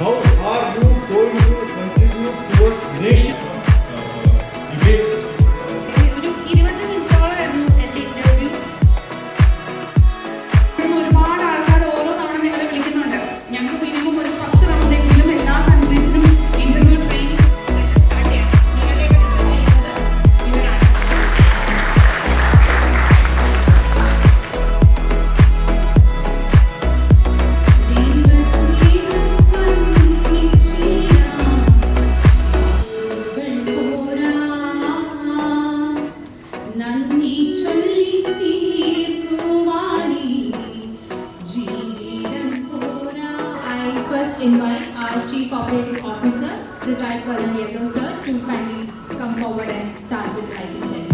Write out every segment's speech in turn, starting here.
How are you going to contribute towards nation image? ഒരു 20 മിനിറ്റോളായിരുന്നു എൻ്റെ interview. ഒരുപാട് ആൾക്കാർ ഓരോ തവണ നിങ്ങളെ വിളിക്കുന്നുണ്ട്. ഞങ്ങൾക്ക് മിനിമം ഒരു 10 റൗണ്ടെങ്കിലും എല്ലാ കൺട്രീസിലും ഇന്റർവ്യൂ ട്രെയിനിങ് സ്റ്റാർട്ട് ചെയ്യാം. നിങ്ങളുടെയൊക്കെ ഡിസൈൻ ചെയ്യുന്നത് ഇവരാണ്. I first invite our Chief Operating Officer, retired Colonel Yadav sir, to kindly come forward and start with the lighting ceremony.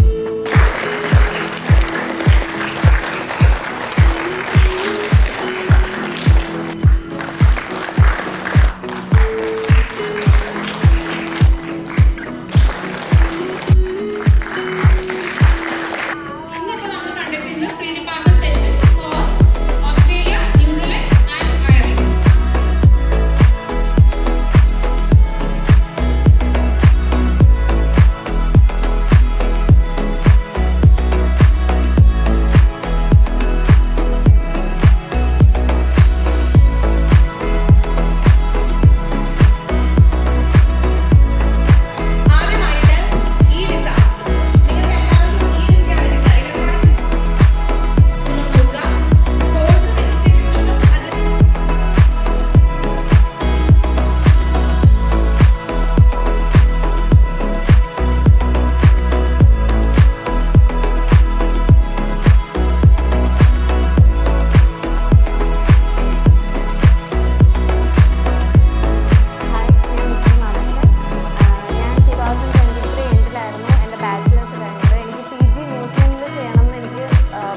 ഇന്നിപ്പോൾ നമ്മൾ conduct ചെയ്യുന്നത് pre-departure session for Australia, New Zealand and Ireland. ആദ്യമായിട്ട് ഈ visa നിങ്ങൾക്ക് എല്ലാവർക്കും ഈ വിസയാണ് കിട്ടുക. Electronic visa നോക്കുക. കോഴ്സും ഇൻസ്റ്റിറ്റ്യൂഷനും അത് ഹായ്, ഞാൻ നിക്കി മാമച്ചൻ. ഞാൻ 2023 എൻഡിലായിരുന്നു എൻ്റെ ബാച്ചിലേഴ്സ് കഴിഞ്ഞത്. എനിക്ക് PG ന്യൂസിലൻഡിൽ ചെയ്യണമെന്ന് എനിക്ക്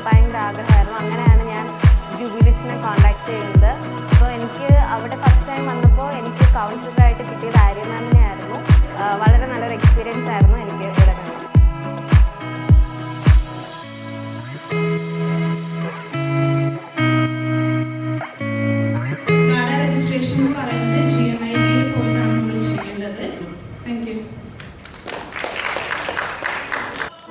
ഭയങ്കര ആഗ്രഹമായിരുന്നു. അങ്ങനെയാണ് ഞാൻ ജൂബിലിച്ചിനെ കോൺടാക്ട് ചെയ്യുന്നത്. അപ്പോൾ എനിക്ക് അവിടെ ഫസ്റ്റ് ടൈം വന്നപ്പോൾ എനിക്ക് കൗൺസിലറായിട്ട് കിട്ടിയത് ആര്യ മാമിനെ ആയിരുന്നു. വളരെ നല്ലൊരു എക്സ്പീരിയൻസ് ആയിരുന്നു എനിക്ക് ഇവിടെ കണ്ടത്. കാർഡ് രജിസ്ട്രേഷൻ എന്ന് പറയുന്നത് GMIL പോയിട്ടാണ് നമ്മൾ ചെയ്യേണ്ടത്. Thank you.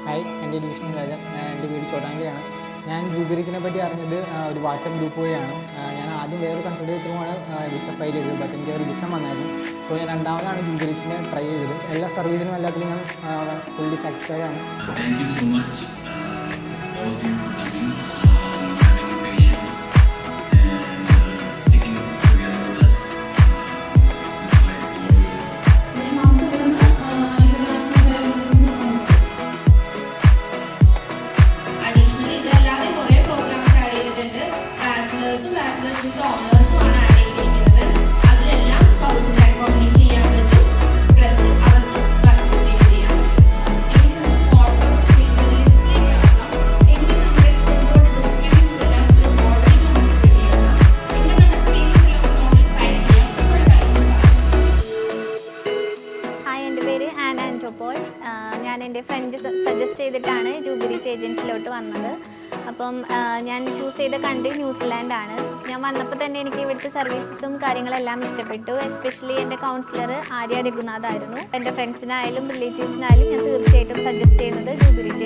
ഹായ്, എൻ്റെ ഡിവിഷൻ രാജൻ. എൻ്റെ വീട് ചോട്ടാങ്കിലാണ്. ഞാൻ ജൂബിലിച്ചിനെ പറ്റി അറിഞ്ഞത് ഒരു വാട്സപ്പ് ഗ്രൂപ്പ് വഴിയാണ്. ഞാൻ ആദ്യം വേറൊരു കൺസൾട്ടേറ്റ് ത്രൂവാണ് വിസ ഫയൽ ചെയ്തത്. ബട്ട് എനിക്ക് റിജക്ഷൻ വന്നായിരുന്നു. സോ ഞാൻ രണ്ടാമതാണ് ജൂബിലിച്ചിനെ ട്രൈ ചെയ്തത്. എല്ലാ സർവീസിനും എല്ലാത്തിലും ഞാൻ ഫുള്ളി സാറ്റിസ്ഫൈഡ് ആണ്. Thank you so much, all of you, for coming, having patience, and sticking together with us. Additionally ഇതല്ലാതെ കുറേ പ്രോഗ്രാംസ് ആഡ് ചെയ്തിട്ടുണ്ട്. ബാച്ചിലേഴ്സും ബാച്ചിലേഴ്സ് വിത്ത് ഓണേഴ്സും ആണ് ആഡ് ചെയ്തിരിക്കുന്നത്. അതിലെല്ലാം സ്പൗസിൻ്റെ അക്കോമഡേറ്റ് ചെയ്യാൻ പറ്റും. പ്ലസ് അവർക്ക് വർക്ക് റിസീവ് ചെയ്യാൻ പറ്റും. ഹായ്, എൻ്റെ പേര് ആൻ ആൻറ്റോപോൾ. ഞാൻ എൻ്റെ ഫ്രണ്ട് സജസ്റ്റ് ചെയ്തിട്ടാണ് ജൂബിലിച്ച് ഏജൻസിലോട്ട് വന്നത്. അപ്പം ഞാൻ ചൂസ് ചെയ്ത കൺട്രി ന്യൂസിലാൻഡാണ്. ഞാൻ വന്നപ്പോൾ തന്നെ എനിക്ക് ഇവിടുത്തെ സർവീസസും കാര്യങ്ങളെല്ലാം ഇഷ്ടപ്പെട്ടു. എസ്പെഷ്യലി എൻ്റെ കൗൺസിലർ ആര്യ രഘുനാഥ് ആയിരുന്നു. എൻ്റെ ഫ്രണ്ട്സിനായാലും റിലേറ്റീവ്സിനായാലും ഞാൻ തീർച്ചയായിട്ടും സജസ്റ്റ് ചെയ്യുന്നത് ജൂബിലിച്ച്